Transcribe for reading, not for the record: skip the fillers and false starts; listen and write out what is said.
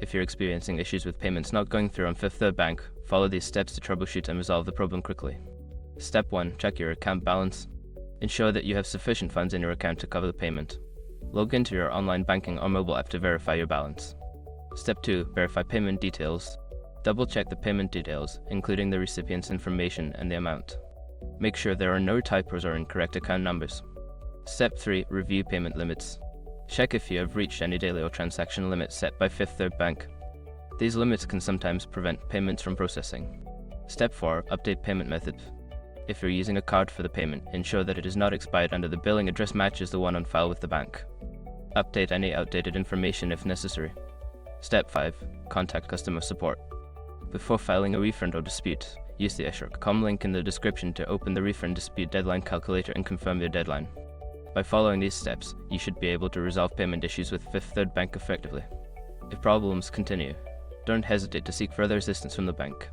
If you're experiencing issues with payments not going through on Fifth Third Bank, follow these steps to troubleshoot and resolve the problem quickly. Step 1. Check your account balance. Ensure that you have sufficient funds in your account to cover the payment. Log into your online banking or mobile app to verify your balance. Step 2. Verify payment details. Double-check the payment details, including the recipient's information and the amount. Make sure there are no typos or incorrect account numbers. Step 3. Review payment limits. Check if you have reached any daily or transaction limits set by Fifth Third Bank. These limits can sometimes prevent payments from processing. Step 4. Update payment method. If you're using a card for the payment, ensure that it is not expired and the billing address matches the one on file with the bank. Update any outdated information if necessary. Step 5. Contact customer support. Before filing a refund or dispute, use the Escrow.com link in the description to open the refund dispute deadline calculator and confirm your deadline. By following these steps, you should be able to resolve payment issues with Fifth Third Bank effectively. If problems continue, don't hesitate to seek further assistance from the bank.